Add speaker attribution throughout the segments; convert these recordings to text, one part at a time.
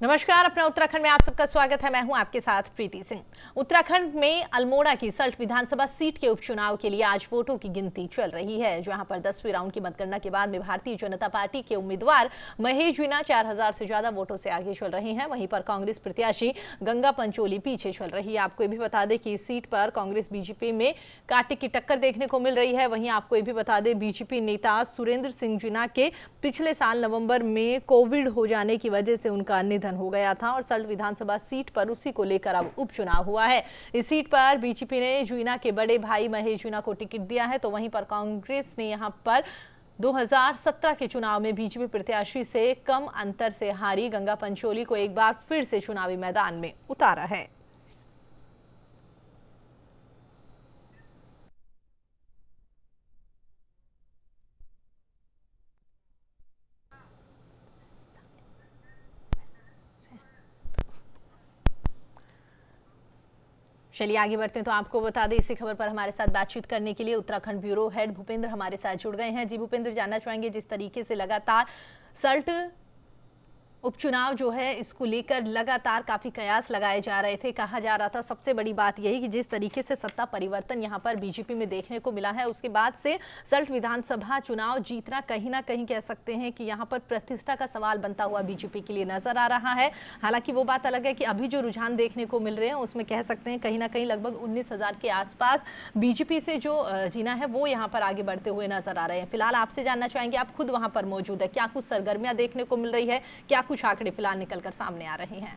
Speaker 1: नमस्कार, अपना उत्तराखंड में आप सबका स्वागत है। मैं हूं आपके साथ प्रीति सिंह। उत्तराखंड में अल्मोड़ा की सल्ट विधानसभा सीट के उपचुनाव के लिए आज वोटों की गिनती चल रही है, जहां पर 10वीं राउंड की मतगणना के बाद में भारतीय जनता पार्टी के उम्मीदवार महेश मीणा 4000 से ज्यादा वोटों से आगे चल रहे हैं। वहीं पर कांग्रेस प्रत्याशी गंगा पंचोली पीछे चल रही है। आपको ये भी बता दें कि इस सीट पर कांग्रेस बीजेपी में कांटे की टक्कर देखने को मिल रही है। वहीं आपको ये भी बता दें, बीजेपी नेता सुरेंद्र सिंह जीना के पिछले साल नवंबर में कोविड हो जाने की वजह से उनका निधन हो गया था और सल्ट विधानसभा सीट पर उसी को लेकर अब उपचुनाव हुआ है। इस सीट पर बीजेपी ने जीना के बड़े भाई महेश जीना को टिकट दिया है, तो वहीं पर कांग्रेस ने यहां पर 2017 के चुनाव में बीजेपी प्रत्याशी से कम अंतर से हारी गंगा पंचोली को एक बार फिर से चुनावी मैदान में उतारा है। चलिए आगे बढ़ते हैं, तो आपको बता दें इसी खबर पर हमारे साथ बातचीत करने के लिए उत्तराखंड ब्यूरो हेड भूपेंद्र हमारे साथ जुड़ गए हैं। जी भूपेंद्र, जानना चाहेंगे जिस तरीके से लगातार सल्ट उपचुनाव जो है इसको लेकर लगातार काफी कयास लगाए जा रहे थे, कहा जा रहा था सबसे बड़ी बात यही कि जिस तरीके से सत्ता परिवर्तन यहां पर बीजेपी में देखने को मिला है, उसके बाद से सल्ट विधानसभा चुनाव जीतना कहीं ना कहीं कह सकते हैं कि यहां पर प्रतिष्ठा का सवाल बनता हुआ बीजेपी के लिए नजर आ रहा है। हालांकि वो बात अलग है कि अभी जो रुझान देखने को मिल रहे हैं उसमें कह सकते हैं कहीं ना कहीं लगभग 19,000 के आसपास बीजेपी से जो जीना है वो यहाँ पर आगे बढ़ते हुए नजर आ रहे हैं। फिलहाल आपसे जानना चाहेंगे, आप खुद वहां पर मौजूद है, क्या कुछ सरगर्मियां देखने को मिल रही है, क्या कुछ आंकड़े फिलहाल निकलकर सामने आ रहे हैं?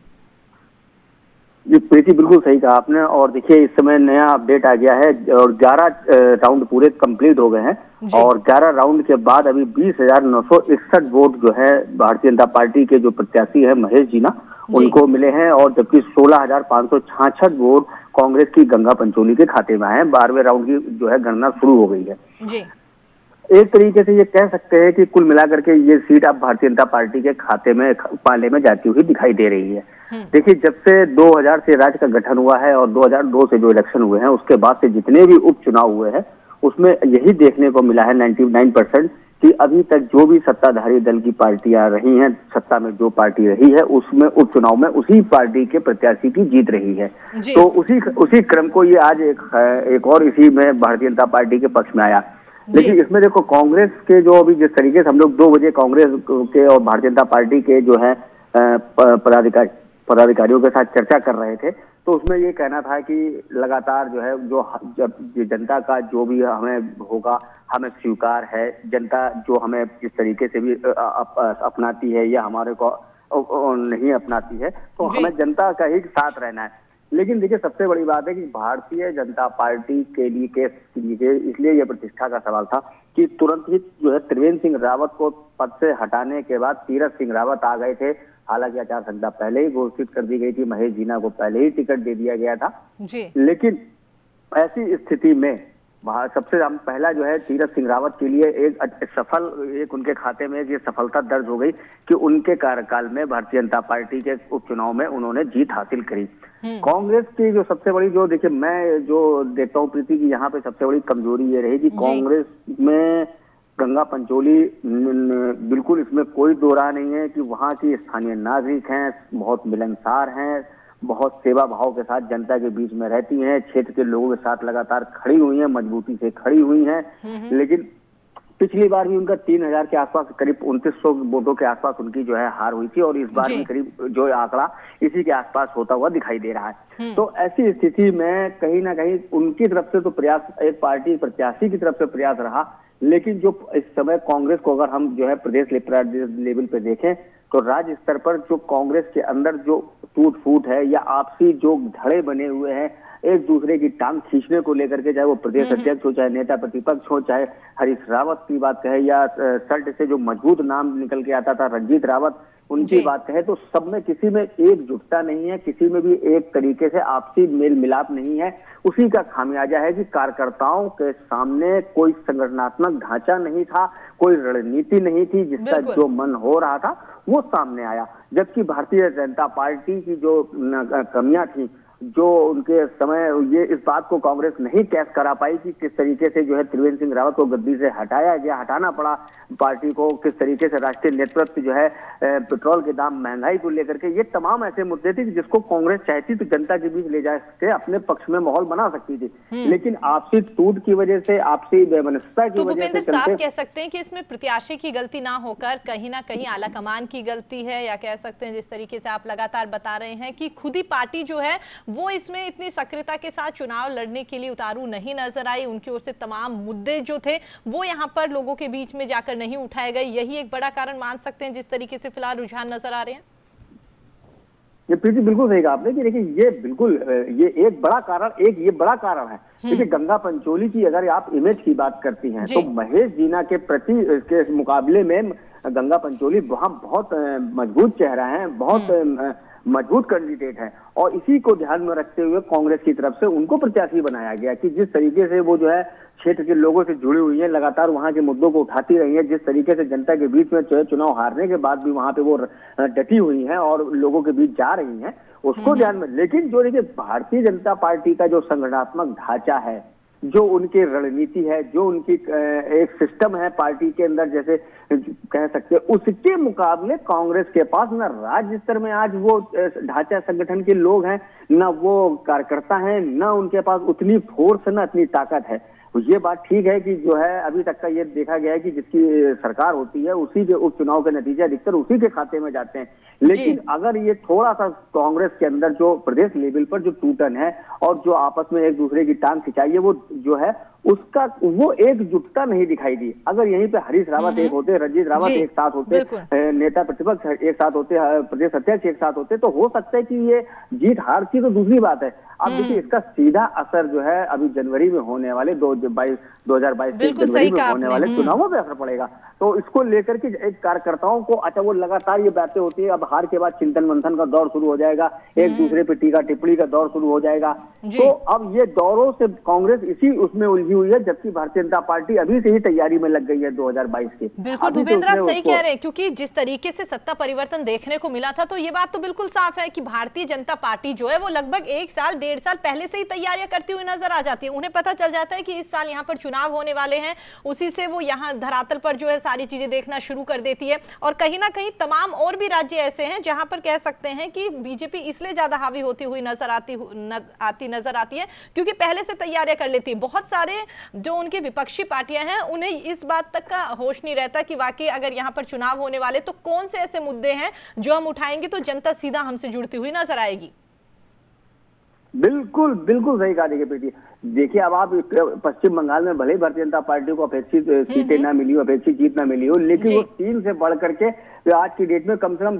Speaker 2: ये प्रीति बिल्कुल सही कहा आपने। और देखिए इस समय नया अपडेट आ गया है और 11 राउंड पूरे कंप्लीट हो गए हैं और 11 राउंड के बाद अभी 20,961 वोट जो है भारतीय जनता पार्टी के जो प्रत्याशी है महेश जीना उनको मिले हैं और जबकि 16,566 वोट कांग्रेस की गंगा पंचोली के खाते में आए हैं। 12वें राउंड की जो है गणना शुरू हो गई है
Speaker 1: जी।
Speaker 2: एक तरीके से ये कह सकते हैं कि कुल मिलाकर के ये सीट अब भारतीय जनता पार्टी के खाते में पाले में जाती हुई दिखाई दे रही है। देखिए जब से 2000 से राज्य का गठन हुआ है और 2002 से जो इलेक्शन हुए हैं उसके बाद से जितने भी उपचुनाव हुए हैं उसमें यही देखने को मिला है 99% कि अभी तक जो भी सत्ताधारी दल की पार्टियां रही हैं, सत्ता में जो पार्टी रही है उसमें उपचुनाव में उसी पार्टी के प्रत्याशी की जीत रही है। तो उसी क्रम को ये आज एक और इसी में भारतीय जनता पार्टी के पक्ष में आया। लेकिन इसमें देखो कांग्रेस के जो अभी जिस तरीके से हम लोग 2 बजे कांग्रेस के और भारतीय जनता पार्टी के जो है पदाधिकारियों के साथ चर्चा कर रहे थे, तो उसमें ये कहना था कि लगातार जो है जो जब जनता का जो भी हमें होगा हमें स्वीकार है, जनता जो हमें जिस तरीके से भी अपनाती है या हमारे को नहीं अपनाती है, तो हमें जनता का ही साथ रहना है। लेकिन देखिए सबसे बड़ी बात है कि भारतीय जनता पार्टी के लिए इसलिए यह प्रतिष्ठा का सवाल था कि तुरंत ही जो है त्रिवेंद्र सिंह रावत को पद से हटाने के बाद तीरथ सिंह रावत आ गए थे। हालांकि आचार संहिता पहले ही घोषित कर दी गई थी, महेश जीना को पहले ही टिकट दे दिया गया था जी। लेकिन ऐसी स्थिति में सबसे पहला जो है तीरथ सिंह रावत के लिए एक उनके खाते में ये सफलता दर्ज हो गई कि उनके कार्यकाल में भारतीय जनता पार्टी के उपचुनाव में उन्होंने जीत हासिल करी। कांग्रेस की जो सबसे बड़ी जो देखिए मैं जो देखता हूँ प्रीति की यहाँ पे सबसे बड़ी कमजोरी ये रही कि कांग्रेस में गंगा पंचोली बिल्कुल इसमें कोई दो राह नहीं है कि वहाँ की स्थानीय नागरिक हैं, बहुत मिलनसार हैं, बहुत सेवा भाव के साथ जनता के बीच में रहती हैं, क्षेत्र के लोगों के साथ लगातार खड़ी हुई हैं, मजबूती से खड़ी हुई हैं। लेकिन पिछली बार भी उनका 3,000 के आसपास करीब 2900 वोटों के आसपास उनकी जो है हार हुई थी और इस बार भी करीब जो आंकड़ा इसी के आसपास होता हुआ दिखाई दे रहा है। तो ऐसी स्थिति में कहीं ना कहीं उनकी तरफ से तो प्रयास एक पार्टी प्रत्याशी की तरफ से प्रयास रहा, लेकिन जो इस समय कांग्रेस को अगर हम जो है प्रदेश लेवल पे देखें तो राज्य स्तर पर जो कांग्रेस के अंदर जो टूट फूट है या आपसी जो धड़े बने हुए हैं एक दूसरे की टांग खींचने को लेकर के, चाहे वो प्रदेश अध्यक्ष हो, चाहे नेता प्रतिपक्ष हो, चाहे हरीश रावत की बात कहे या सल्ट से जो मजबूत नाम निकल के आता था रंजीत रावत उनकी बात कहे, तो सब में किसी में एकजुटता नहीं है, किसी में भी एक तरीके से आपसी मेल मिलाप नहीं है। उसी का खामियाजा है कि कार्यकर्ताओं के सामने कोई संगठनात्मक ढांचा नहीं था, कोई रणनीति नहीं थी, जिसका जो मन हो रहा था वो सामने आया। जबकि भारतीय जनता पार्टी की जो कमियां थी जो उनके समय ये इस बात को कांग्रेस नहीं कैच करा पाई कि किस तरीके से जो है त्रिवेंद्र सिंह रावत को गद्दी से हटाया गया, हटाना पड़ा पार्टी को, किस तरीके से राष्ट्रीय नेतृत्व जो है पेट्रोल के दाम, महंगाई को लेकर के, ये तमाम ऐसे मुद्दे थे जिसको कांग्रेस चाहती तो जनता के बीच ले जाके अपने पक्ष में माहौल बना सकती थी। लेकिन आपसी टूट की वजह से, आपसी वैमनस्यता की वजह से
Speaker 1: साहब कह सकते हैं कि इसमें प्रत्याशी की गलती ना होकर कहीं ना कहीं आला कमान की गलती है, या कह सकते हैं जिस तरीके से आप लगातार बता रहे हैं कि खुद ही पार्टी जो है वो इसमें इतनी सक्रियता के साथ चुनाव लड़ने के लिए उतारू नहीं नजर आई, उनकी ओर से तमाम मुद्दे जो थे वो यहाँ पर लोगों के बीच में जाकर नहीं उठाए गए, यही एक बड़ा कारण मान सकते हैं जिस तरीके से फिलहाल रुझान नजर आ रहे हैं।
Speaker 2: ये प्रीति बिल्कुल सही कहा आपने कि देखिए ये बिल्कुल ये एक बड़ा कारण है। देखिए गंगा पंचोली की अगर आप इमेज की बात करती हैं तो महेश जीना के प्रति के मुकाबले में गंगा पंचोली वहां बहुत मजबूत चेहरा है, बहुत मजबूत कैंडिडेट है, और इसी को ध्यान में रखते हुए कांग्रेस की तरफ से उनको प्रत्याशी बनाया गया कि जिस तरीके से वो जो है क्षेत्र के लोगों से जुड़ी हुई है, लगातार वहां के मुद्दों को उठाती रही है, जिस तरीके से जनता के बीच में चुनाव हारने के बाद भी वहां पे वो डटी हुई हैं और लोगों के बीच जा रही हैं, उसको ध्यान में। लेकिन जो देखिए भारतीय जनता पार्टी का जो संगठनात्मक ढांचा है, जो उनकी रणनीति है, जो उनकी एक सिस्टम है पार्टी के अंदर, जैसे कह सकते हैं, उसके मुकाबले कांग्रेस के पास ना राज्य स्तर में आज वो ढांचा संगठन के लोग हैं, ना वो कार्यकर्ता हैं, ना उनके पास उतनी फोर्स, ना इतनी ताकत है। ये बात ठीक है कि जो है अभी तक का ये देखा गया है कि जिसकी सरकार होती है उसी के उपचुनाव के नतीजे अधिकतर उसी के खाते में जाते हैं। लेकिन अगर ये थोड़ा सा कांग्रेस के अंदर जो प्रदेश लेवल पर जो टूटन है और जो आपस में एक दूसरे की टांग खिंचाई है, वो जो है उसका वो एकजुटता नहीं दिखाई दी। अगर यहीं पे हरीश रावत एक होते, रंजीत रावत एक साथ होते, नेता प्रतिपक्ष एक साथ होते, प्रदेश अध्यक्ष एक साथ होते, तो हो सकता है कि ये जीत हार की तो दूसरी बात है। अब देखिए इसका सीधा असर जो है अभी जनवरी में होने वाले 2022 जनवरी में होने वाले चुनावों पे असर पड़ेगा। तो इसको लेकर के एक कार्यकर्ताओं को, अच्छा वो लगातार ये बातें होती है, अब हार के बाद चिंतन मंथन का दौर शुरू हो जाएगा, एक दूसरे पे टीका टिप्पणी का दौर शुरू हो जाएगा। तो अब ये दौरों से कांग्रेस इसी उसमें उलझी हुई है, जबकि भारतीय जनता पार्टी अभी से ही तैयारी में लग गई है 2022 की।
Speaker 1: बिल्कुल भूपेंद्र, आप सही कह रहे हैं, क्योंकि जिस तरीके से सत्ता परिवर्तन देखने को मिला था, तो ये बात तो बिल्कुल साफ है कि भारतीय जनता पार्टी जो है वो लगभग 1 साल 1.5 साल पहले से ही तैयारियां करती हुई नजर आ जाती है। उन्हें पता चल जाता है कि इस साल यहाँ पर चुनाव होने वाले हैं, उसी से वो यहाँ धरातल पर जो है सारी चीजें देखना शुरू कर देती है। और कहीं ना कहीं तमाम और भी राज्य ऐसे हैं जहां पर कह सकते हैं कि बीजेपी इसलिए ज्यादा हावी होती हुई नजर आती है क्योंकि पहले से तैयारियां कर लेती है। बहुत सारे जो उनकी विपक्षी पार्टियां हैं उन्हें इस बात तक का होश नहीं रहता कि वाकई अगर यहाँ पर चुनाव होने वाले तो कौन से ऐसे मुद्दे हैं जो हम उठाएंगे तो जनता सीधा हमसे जुड़ती हुई नजर आएगी।
Speaker 2: बिल्कुल बिल्कुल सही कहा। देखिए अब आप पश्चिम बंगाल में भले भारतीय जनता पार्टी को अपेक्षित सीटें ना मिली हो, अपेक्षित जीत ना मिली हो, लेकिन वो 3 से बढ़ करके आज की डेट में कम से कम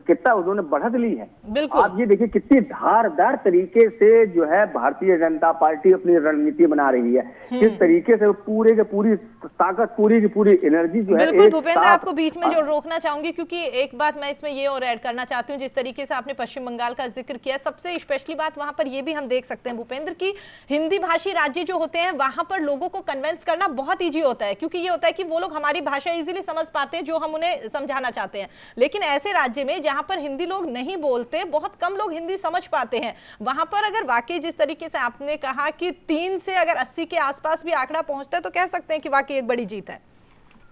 Speaker 2: कितना उन्होंने बढ़त ली है। आप ये देखिए कितनी धारदार तरीके से जो है भारतीय जनता पार्टी अपनी रणनीति बना रही है, किस तरीके से पूरे के पूरी ताकत, पूरी की पूरी एनर्जी जो है।
Speaker 1: बिल्कुल भूपेंद्र, आपको बीच में जो रोकना चाहूंगी क्योंकि एक बात मैं इसमें ये और ऐड करना चाहती हूँ। जिस तरीके से आपने पश्चिम बंगाल का जिक्र किया, सबसे स्पेशली बात वहां पर ये भी हम देख सकते हैं भूपेंद्र की हिंदी भाषी राज्य जो होते हैं वहां पर लोगों को कन्विंस करना बहुत ईजी होता है, क्योंकि ये होता है कि वो लोग हमारी भाषा इजीली समझ पाते हैं जो हम उन्हें समझाना चाहते हैं। लेकिन ऐसे राज्य में जहां पर हिंदी लोग नहीं बोलते, बहुत कम लोग हिंदी समझ पाते हैं, वहां पर अगर वाकई जिस तरीके से आपने कहा कि 3 से अगर 80 के आसपास भी आंकड़ा पहुंचता है तो कह सकते हैं कि वाकई एक बड़ी जीत है।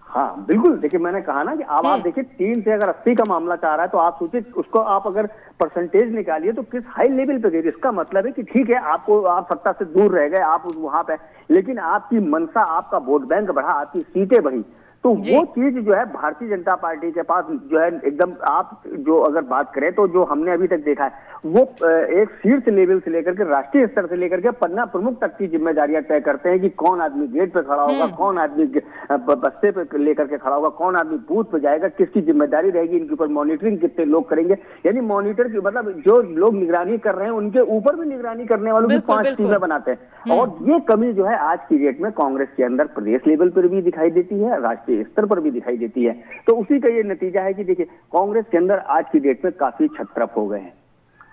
Speaker 2: हाँ बिल्कुल, देखिए मैंने कहा ना कि अब आप देखिए 3 से अगर 80 का मामला चाह रहा है तो आप सोचिए उसको आप अगर परसेंटेज निकालिए तो किस हाई लेवल पे गई। इसका मतलब है कि ठीक है आप सत्ता से दूर रह गए, आप वहां पे, लेकिन आपकी मनसा, आपका वोट बैंक बढ़ा, आपकी सीटें बढ़ी। तो वो चीज जो है भारतीय जनता पार्टी के पास जो है एकदम, आप जो अगर बात करें तो जो हमने अभी तक देखा है वो एक शीर्ष लेवल से लेकर के राष्ट्रीय स्तर से लेकर के पन्ना प्रमुख तक की जिम्मेदारियां तय करते हैं कि कौन आदमी गेट पे खड़ा होगा, कौन आदमी बस्ते पे लेकर के खड़ा होगा, कौन आदमी बूथ पे जाएगा, किसकी जिम्मेदारी रहेगी, इनके ऊपर मॉनिटरिंग कितने लोग करेंगे। यानी मॉनिटर की मतलब जो लोग निगरानी कर रहे हैं उनके ऊपर भी निगरानी करने वालों की 5 टीमें बनाते हैं। और ये कमी जो है आज की डेट में कांग्रेस के अंदर प्रदेश लेवल पर भी दिखाई देती है, राष्ट्रीय स्तर पर भी दिखाई देती है। तो उसी का ये नतीजा है कि देखिए कांग्रेस के अंदर आज की डेट में काफी छत्रप हो गए हैं।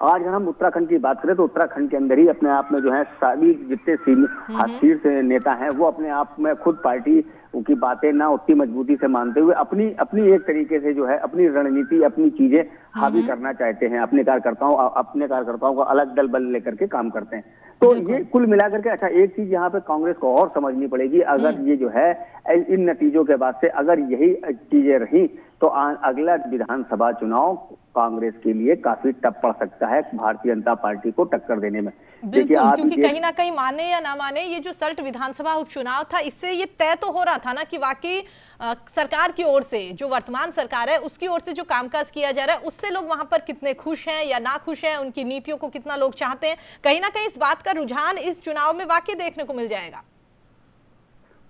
Speaker 2: आज अगर हम उत्तराखंड की बात करें तो उत्तराखंड के अंदर ही अपने आप में जो है सभी जितने शीर्ष नेता हैं वो अपने आप में खुद पार्टी उनकी बातें ना उतनी मजबूती से मानते हुए अपनी अपनी एक तरीके से जो है अपनी रणनीति, अपनी चीजें हावी करना चाहते हैं, अपने कार्यकर्ताओं को अलग दल बल लेकर के काम करते हैं। तो ये कुल मिलाकर के अच्छा, एक चीज यहाँ पे कांग्रेस को और समझनी पड़ेगी, अगर ये जो है इन नतीजों के बाद से अगर यही चीजें रही तो अगला विधानसभा चुनाव कांग्रेस के लिए काफी टफ पड़ सकता है भारतीय जनता पार्टी को टक्कर देने में।
Speaker 1: बिल्कुल, क्योंकि कहीं ना कहीं माने या ना माने ये जो सल्ट विधानसभा उपचुनाव था, इससे ये तय तो हो रहा था ना कि वाकई सरकार की ओर से, जो वर्तमान सरकार है उसकी ओर से जो कामकाज किया जा रहा है उससे लोग वहां पर कितने खुश हैं या ना खुश हैं, उनकी नीतियों को कितना लोग चाहते हैं, कहीं ना कहीं इस बात का रुझान इस चुनाव में वाकई देखने को मिल जाएगा।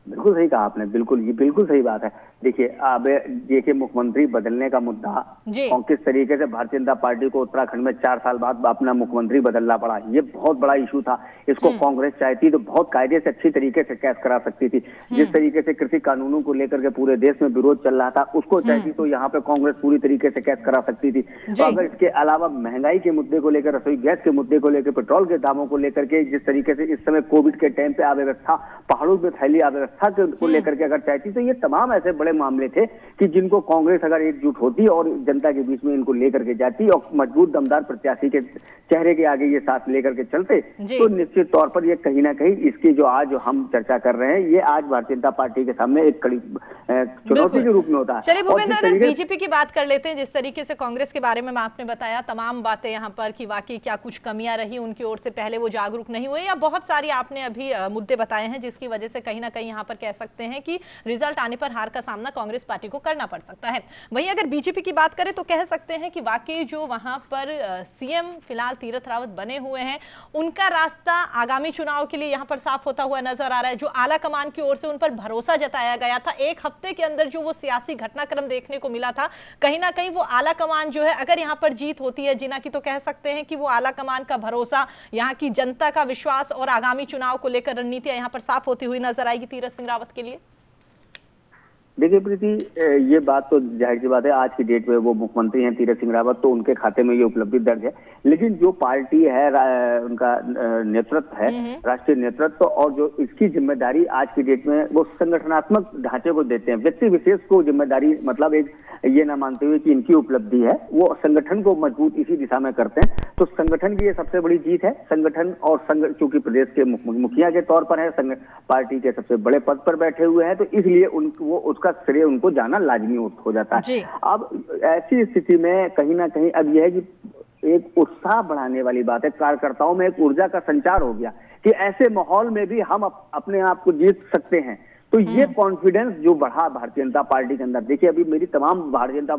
Speaker 2: बिल्कुल सही कहा आपने, बिल्कुल ये बिल्कुल सही बात है। देखिए अब देखिए मुख्यमंत्री बदलने का मुद्दा और किस तरीके से भारतीय जनता पार्टी को उत्तराखंड में 4 साल बाद अपना मुख्यमंत्री बदलना पड़ा, ये बहुत बड़ा इशू था। इसको कांग्रेस चाहती तो बहुत कायदे से अच्छी तरीके से कैश करा सकती थी। जिस तरीके से कृषि कानूनों को लेकर के पूरे देश में विरोध चल रहा था, उसको चाहती तो यहाँ पे कांग्रेस पूरी तरीके से कैश करा सकती थी। तो अगर इसके अलावा महंगाई के मुद्दे को लेकर, रसोई गैस के मुद्दे को लेकर, पेट्रोल के दामों को लेकर के, जिस तरीके से इस समय कोविड के टाइम पे अव्यवस्था, पहाड़ों में फैली अव्यवस्था को लेकर के अगर चाहती तो ये तमाम ऐसे बड़े मामले थे कि जिनको कांग्रेस अगर एकजुट होती और जनता के बीच में इनको लेकर के जाती और मजबूत दमदार प्रत्याशी के चेहरे के आगे ये साथ लेकर के चलते, तो निश्चित तौर पर ये कहीं ना कहीं इसकी जो आज हम चर्चा कर रहे हैं, ये आज भारतीय जनता पार्टी के सामने एक कड़ी चुनौती के रूप में होता है।
Speaker 1: चलिए भूपेंद्र, अगर बीजेपी की बात कर लेते हैं, जिस तरीके से कांग्रेस के बारे में आपने बताया तमाम बातें यहाँ पर कि वाकई क्या कुछ कमियां रही उनकी ओर से, पहले वो जागरूक नहीं हुए, या बहुत सारी आपने अभी मुद्दे बताए हैं जिसकी वजह से कहीं ना कहीं यहाँ पर कह सकते हैं कि रिजल्ट आने पर हार का सामना कांग्रेस पार्टी को करना पड़ सकता है। वहीं अगर बीजेपी की बात करें तो कह सकते हैं कि वाकई जो वहां पर सीएम फिलहाल तीरथ रावत बने हुए हैं, उनका रास्ता आगामी चुनाव के लिए यहां पर साफ होता हुआ नजर आ रहा है। जो आला कमान की ओर से उन पर भरोसा जताया गया था, एक हफ्ते के अंदर जो वो सियासी घटनाक्रम देखने को मिला था, कहीं ना कहीं वो आला कमान जो है, अगर यहां पर जीत होती है जिना की, तो कह सकते हैं कि वो आला कमान का भरोसा, यहाँ की जनता का विश्वास और आगामी चुनाव को लेकर रणनीतियां यहां पर साफ होती हुई नजर आएगी तीरथ सिंह रावत के लिए।
Speaker 2: देखिए प्रीति, ये बात तो जाहिर सी बात है, आज की डेट में वो मुख्यमंत्री हैं तीरथ सिंह रावत, तो उनके खाते में ये उपलब्धि दर्ज है। लेकिन जो पार्टी है, उनका नेतृत्व है, राष्ट्रीय नेतृत्व, और जो इसकी जिम्मेदारी आज की डेट में वो संगठनात्मक ढांचे को देते हैं, व्यक्ति विशेष को जिम्मेदारी, मतलब एक ये ना मानते हुए कि इनकी उपलब्धि है, वो संगठन को मजबूत इसी दिशा में करते हैं। तो संगठन की ये सबसे बड़ी जीत है। संगठन और चूंकि प्रदेश के मुखिया के तौर पर है, पार्टी के सबसे बड़े पद पर बैठे हुए हैं, तो इसलिए वो उसका श्रेय उनको जाना लाजमी हो जाता है। अब ऐसी स्थिति में कहीं ना कहीं अब यह है कि एक उत्साह बढ़ाने वाली बात है, कार्यकर्ताओं में एक ऊर्जा का संचार हो गया कि ऐसे माहौल में भी हम अपने आप को जीत सकते हैं। तो ये कॉन्फिडेंस जो बढ़ा भारतीय जनता पार्टी के अंदर, देखिए अभी मेरी तमाम भारतीय जनता,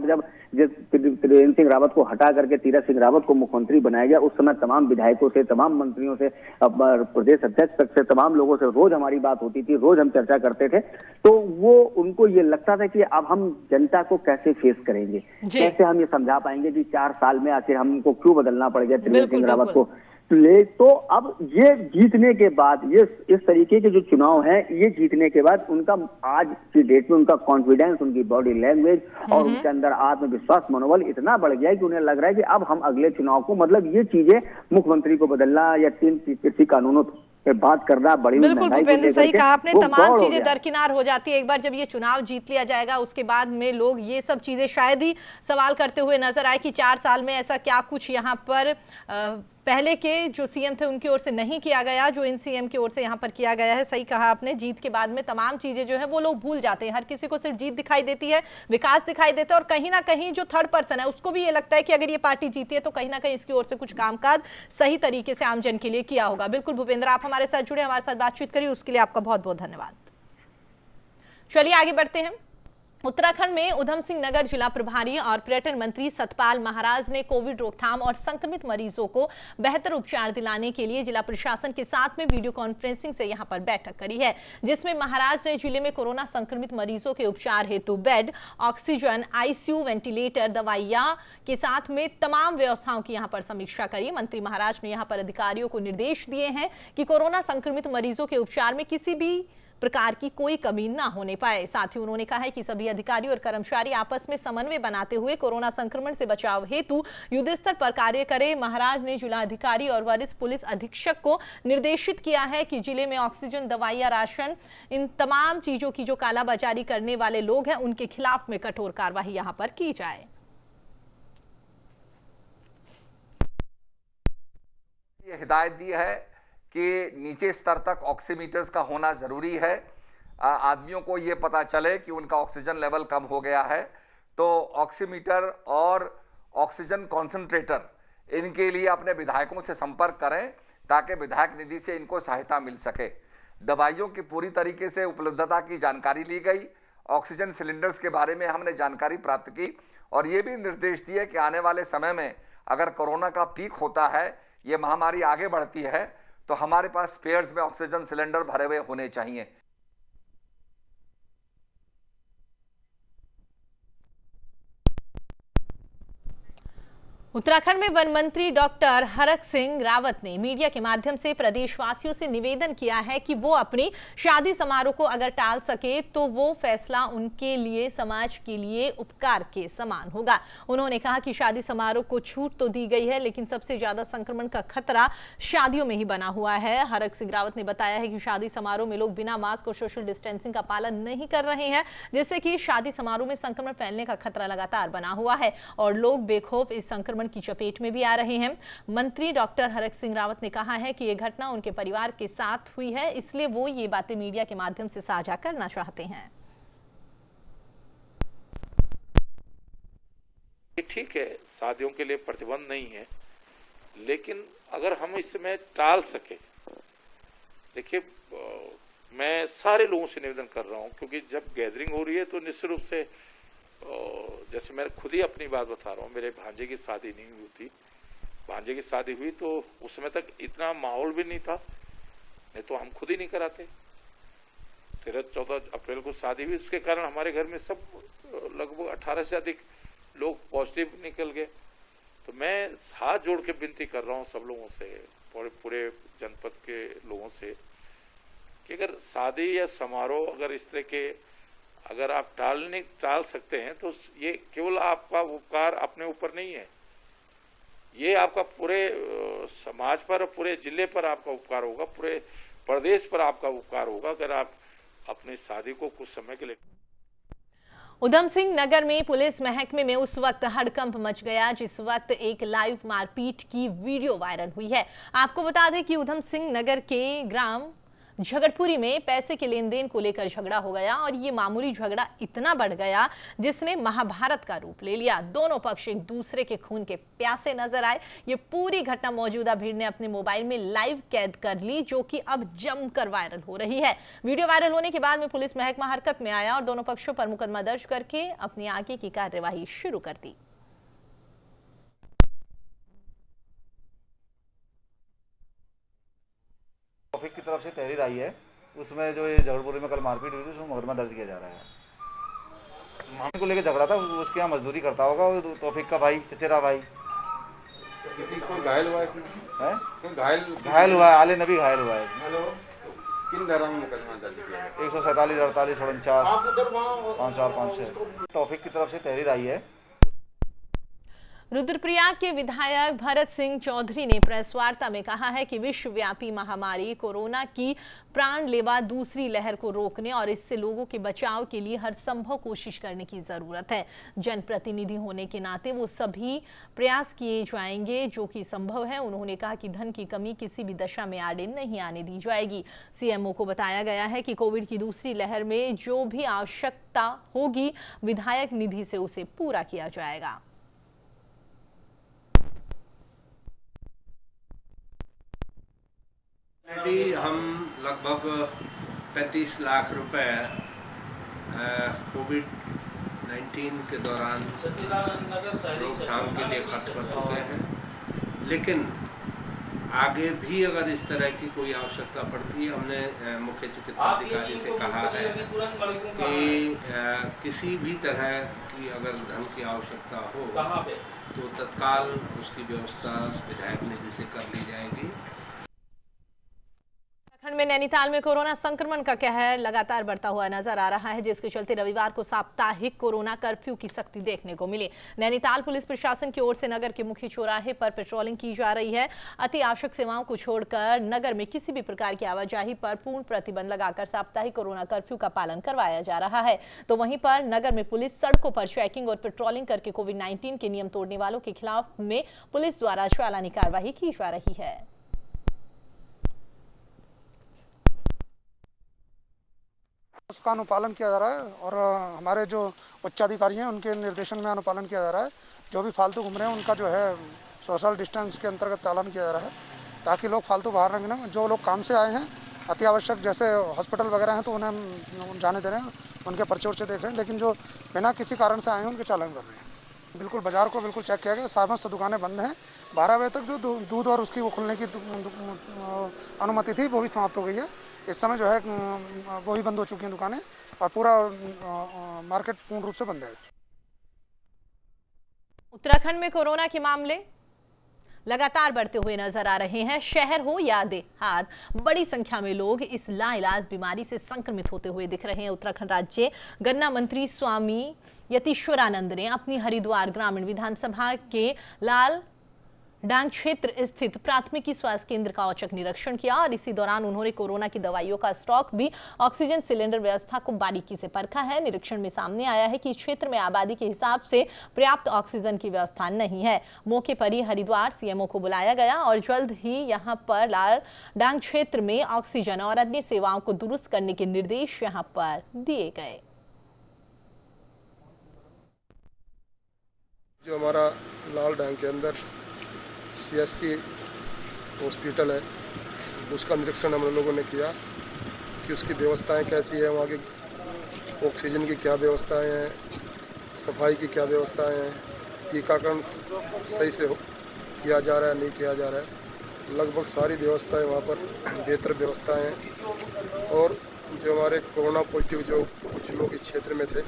Speaker 2: जब त्रिवेंद्र सिंह रावत को हटा करके तीरथ सिंह रावत को मुख्यमंत्री बनाया गया, उस समय तमाम विधायकों से, तमाम मंत्रियों से, प्रदेश अध्यक्ष तक से, तमाम लोगों से रोज हमारी बात होती थी, रोज हम चर्चा करते थे। तो वो उनको ये लगता था कि अब हम जनता को कैसे फेस करेंगे, कैसे हम ये समझा पाएंगे कि 4 साल में आखिर हमको क्यों बदलना पड़ गया त्रिवेंद्र सिंह रावत को। तो अब ये जीतने के बाद, ये इस तरीके के जो चुनाव हैं, ये जीतने के बाद उनका आज की डेट में उनका कॉन्फिडेंस, उनकी बॉडी लैंग्वेज और उनके अंदर आत्मविश्वास, मनोबल इतना बढ़ गया है कि उन्हें लग रहा है कि अब हम अगले चुनाव को, मतलब ये चीजें मुख्यमंत्री को बदलना या 3 कृषि कानूनों बात करना, बड़ी
Speaker 1: बिल्कुल भूपेंद्र, सही कहा आपने, तमाम चीजें दरकिनार हो जाती है एक बार जब ये चुनाव जीत लिया जाएगा। उसके बाद में लोग ये सब चीजें शायद ही सवाल करते हुए नजर आए कि 4 साल में ऐसा क्या कुछ यहाँ पर पहले के जो सीएम थे उनकी ओर से नहीं किया गया, जो इन सीएम की ओर से यहाँ पर किया गया है। सही कहा आपने, जीत के बाद में तमाम चीजें जो है वो लोग भूल जाते हैं। हर किसी को सिर्फ जीत दिखाई देती है, विकास दिखाई देता है, और कहीं ना कहीं जो थर्ड पर्सन है उसको भी ये लगता है कि अगर ये पार्टी जीती है तो कहीं ना कहीं इसकी ओर से कुछ कामकाज सही तरीके से आमजन के लिए किया होगा। बिल्कुल भूपेंद्र, आप हमारे साथ जुड़े, हमारे साथ बातचीत करिए, उसके लिए आपका बहुत बहुत धन्यवाद। चलिए आगे बढ़ते हैं। उत्तराखंड में उधम सिंह नगर जिला प्रभारी और पर्यटन मंत्री सतपाल महाराज ने कोविड रोकथाम और संक्रमित मरीजों को बेहतर उपचार दिलाने के लिए जिला प्रशासन के साथ में वीडियो कॉन्फ्रेंसिंग से यहां पर बैठक करी है, जिसमें महाराज ने जिले में कोरोना संक्रमित मरीजों के उपचार हेतु बेड, ऑक्सीजन, आईसीयू, वेंटिलेटर, दवाइयां के साथ में तमाम व्यवस्थाओं की यहां पर समीक्षा करी। मंत्री महाराज ने यहां पर अधिकारियों को निर्देश दिए हैं कि कोरोना संक्रमित मरीजों के उपचार में किसी भी प्रकार की कोई कमी न होने पाए। साथ ही उन्होंने कहा है कि सभी अधिकारी और कर्मचारी आपस में समन्वय बनाते हुए कोरोना संक्रमण से बचाव हेतु युद्ध स्तर पर कार्य करें। महाराज ने जिलाधिकारी और वरिष्ठ पुलिस अधीक्षक को निर्देशित किया है कि जिले में ऑक्सीजन, दवाइयां, राशन, इन तमाम चीजों की जो कालाबाजारी करने वाले लोग हैं उनके खिलाफ में कठोर कार्रवाई यहां पर की जाए।
Speaker 3: ये हिदायत दी है कि नीचे स्तर तक ऑक्सीमीटर्स का होना जरूरी है। आदमियों को ये पता चले कि उनका ऑक्सीजन लेवल कम हो गया है तो ऑक्सीमीटर और ऑक्सीजन कॉन्सेंट्रेटर इनके लिए अपने विधायकों से संपर्क करें ताकि विधायक निधि से इनको सहायता मिल सके। दवाइयों की पूरी तरीके से उपलब्धता की जानकारी ली गई। ऑक्सीजन सिलेंडर्स के बारे में हमने जानकारी प्राप्त की और ये भी निर्देश दिए कि आने वाले समय में अगर कोरोना का पीक होता है, ये महामारी आगे बढ़ती है, तो हमारे पास स्पेयर्स में ऑक्सीजन सिलेंडर भरे हुए होने चाहिए।
Speaker 1: उत्तराखंड में वन मंत्री डॉक्टर हरक सिंह रावत ने मीडिया के माध्यम से प्रदेशवासियों से निवेदन किया है कि वो अपनी शादी समारोह को अगर टाल सके तो वो फैसला उनके लिए, समाज के लिए उपकार के समान होगा। उन्होंने कहा कि शादी समारोह को छूट तो दी गई है लेकिन सबसे ज्यादा संक्रमण का खतरा शादियों में ही बना हुआ है। हरक सिंह रावत ने बताया है कि शादी समारोह में लोग बिना मास्क और सोशल डिस्टेंसिंग का पालन नहीं कर रहे हैं, जिससे कि शादी समारोह में संक्रमण फैलने का खतरा लगातार बना हुआ है और लोग बेखौफ इस संक्रमण की चपेट में भी आ रहे हैं। मंत्री डॉक्टर हरक सिंह रावत ने कहा है कि यह घटना उनके परिवार के साथ हुई है, इसलिए वो ये बातें मीडिया के माध्यम से साझा करना चाहते हैं।
Speaker 4: ठीक है, शादियों के लिए प्रतिबंध नहीं है, लेकिन अगर हम इसमें टाल सके, देखिए मैं सारे लोगों से निवेदन कर रहा हूं क्योंकि जब गैदरिंग हो रही है तो निश्चित रूप से जैसे मैं खुद ही अपनी बात बता रहा हूँ, मेरे भांजे की शादी नहीं हुई थी। भांजे की शादी हुई तो उस समय तक इतना माहौल भी नहीं था, नहीं तो हम खुद ही नहीं कराते। 13-14 अप्रैल को शादी हुई, उसके कारण हमारे घर में सब लगभग 18 से अधिक लोग पॉजिटिव निकल गए। तो मैं हाथ जोड़ के विनती कर रहा हूँ सब लोगों से, पूरे जनपद के लोगों से कि अगर शादी या समारोह अगर इस तरह के अगर आप टाल सकते हैं तो ये केवल आपका उपकार अपने ऊपर नहीं है, ये आपका पूरे समाज पर, पूरे जिले पर आपका उपकार होगा, पूरे प्रदेश पर आपका उपकार होगा अगर आप अपनी शादी को कुछ समय के लिए।
Speaker 1: उधम सिंह नगर में पुलिस महकमे में उस वक्त हड़कंप मच गया जिस वक्त एक लाइव मारपीट की वीडियो वायरल हुई है। आपको बता दें कि उधम सिंह नगर के ग्राम झगड़पुरी में पैसे के लेन देन को लेकर झगड़ा हो गया और ये मामूली झगड़ा इतना बढ़ गया जिसने महाभारत का रूप ले लिया। दोनों पक्ष एक दूसरे के खून के प्यासे नजर आए। ये पूरी घटना मौजूदा भीड़ ने अपने मोबाइल में लाइव कैद कर ली, जो कि अब जमकर वायरल हो रही है। वीडियो वायरल होने के बाद में पुलिस महकमा हरकत में आया और दोनों पक्षों पर मुकदमा दर्ज करके अपनी आगे की कार्यवाही शुरू कर दी।
Speaker 5: तौफीक की तरफ से तहरीर आई है, उसमें जो ये झगड़पुरी में कल मारपीट हुई थी उसमें मुकदमा दर्ज किया जा रहा है। मामले को लेकर झगड़ा था, उसके यहाँ मजदूरी करता होगा तौफीक का भाई, चचेरा भाई।
Speaker 6: किसी को घायल हुआ है?
Speaker 5: घायल हुआ है, आले नबी घायल हुआ है।
Speaker 6: किन धारा में मुकदमा दर्ज किया है?
Speaker 5: 147, 48, 49, 54, 56। तौफीक की तरफ से तहरीर आई है।
Speaker 1: रुद्रप्रयाग के विधायक भरत सिंह चौधरी ने प्रेस वार्ता में कहा है कि विश्वव्यापी महामारी कोरोना की प्राणलेवा दूसरी लहर को रोकने और इससे लोगों के बचाव के लिए हर संभव कोशिश करने की जरूरत है। जनप्रतिनिधि होने के नाते वो सभी प्रयास किए जाएंगे जो कि संभव है। उन्होंने कहा कि धन की कमी किसी भी दशा में आड़े नहीं आने दी जाएगी। सीएमओ को बताया गया है कि कोविड की दूसरी लहर में जो भी आवश्यकता होगी विधायक निधि से उसे पूरा किया जाएगा।
Speaker 7: हम लगभग 35 लाख रुपए कोविड-19 के दौरान रोकथाम के लिए खर्च कर चुके हैं, लेकिन आगे भी अगर इस तरह की कोई आवश्यकता पड़ती है, हमने मुख्य चिकित्सा अधिकारी से कहा है कि किसी भी तरह की अगर धन की आवश्यकता हो तो तत्काल उसकी व्यवस्था विधायक निधि से कर ली जाएगी।
Speaker 1: में नैनीताल में कोरोना संक्रमण का कहर लगातार बढ़ता हुआ नजर आ रहा है, जिसके चलते रविवार को साप्ताहिक कोरोना कर्फ्यू की सख्ती देखने को मिली। नैनीताल पुलिस प्रशासन की ओर से नगर के मुख्य चौराहे पर पेट्रोलिंग की जा रही है। अति आवश्यक सेवाओं को छोड़कर नगर में किसी भी प्रकार की आवाजाही पर पूर्ण प्रतिबंध लगाकर साप्ताहिक कोरोना कर्फ्यू का पालन करवाया जा रहा है। तो वहीं पर नगर में पुलिस सड़कों पर चेकिंग और पेट्रोलिंग करके कोविड-19 के नियम तोड़ने वालों के खिलाफ में पुलिस द्वारा चालानी कार्रवाई की जा रही है।
Speaker 8: उसका अनुपालन किया जा रहा है और हमारे जो उच्चाधिकारी हैं उनके निर्देशन में अनुपालन किया जा रहा है। जो भी फालतू घूम रहे हैं उनका जो है सोशल डिस्टेंस के अंतर्गत चालान किया जा रहा है, ताकि लोग फालतू बाहर न निकलें। जो लोग काम से आए हैं अति आवश्यक जैसे हॉस्पिटल वगैरह हैं तो उन्हें हम जाने दे रहे हैं, उनके पर्चे उर्चे देख रहे हैं, लेकिन जो बिना किसी कारण से आए हैं उनके चालान कर रहे हैं। बिल्कुल बाजार को बिल्कुल चेक किया गया, समस्त दुकानें बंद हैं। 12 बजे तक जो दूध और उसकी वो खुलने की अनुमति थी वो भी समाप्त हो गई है। इस समय जो है वो ही बंद हो चुकी हैं दुकानें और पूरा मार्केट पूर्ण रूप से बंद है।
Speaker 1: उत्तराखंड में कोरोना के मामले लगातार बढ़ते हुए नजर आ रहे हैं। शहर हो या देहात, बड़ी संख्या में लोग इस लाइलाज बीमारी से संक्रमित होते हुए दिख रहे हैं। उत्तराखंड राज्य गन्ना मंत्री स्वामी यतीश्वरानंद ने अपनी हरिद्वार ग्रामीण विधानसभा के लाल डांग क्षेत्र स्थित प्राथमिकी स्वास्थ्य केंद्र का औचक निरीक्षण किया और इसी दौरान उन्होंने कोरोना की दवाइयों का स्टॉक भी ऑक्सीजन सिलेंडर व्यवस्था को बारीकी से परखा है। निरीक्षण में सामने आया है कि क्षेत्र में आबादी के हिसाब से पर्याप्त ऑक्सीजन की व्यवस्था नहीं है। मौके पर ही हरिद्वार सीएमओ को बुलाया गया और जल्द ही यहां पर लाल डांग क्षेत्र में ऑक्सीजन और अन्य सेवाओं को दुरुस्त करने के निर्देश यहां पर दिए गए।
Speaker 9: जो हमारा लाल डांग के अंदर CSC हॉस्पिटल है उसका निरीक्षण हम लोगों ने किया कि उसकी व्यवस्थाएं कैसी है, वहाँ की ऑक्सीजन की क्या व्यवस्थाएं हैं, सफाई की क्या व्यवस्थाएं हैं, टीकाकरण सही से किया जा रहा है नहीं किया जा रहा है। लगभग सारी व्यवस्थाएं वहाँ पर बेहतर व्यवस्थाएं हैं। और जो हमारे कोरोना पॉजिटिव जो कुछ लोग इस क्षेत्र में थे,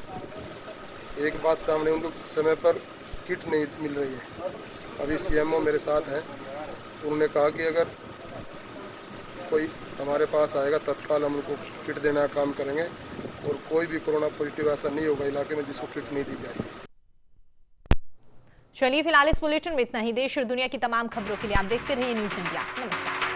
Speaker 9: एक बात सामने उनको समय पर किट नहीं मिल रही है। अभी CMO मेरे साथ हैं, उन्होंने कहा कि अगर कोई हमारे पास आएगा तत्काल हम उनको किट देने का काम करेंगे और कोई भी कोरोना पॉजिटिव ऐसा नहीं होगा इलाके में जिसको किट नहीं दी जाएगी।
Speaker 1: चलिए फिलहाल इस बुलेटिन में इतना ही। देश और दुनिया की तमाम खबरों के लिए आप देखते रहिए न्यूज़ इंडिया। नमस्कार।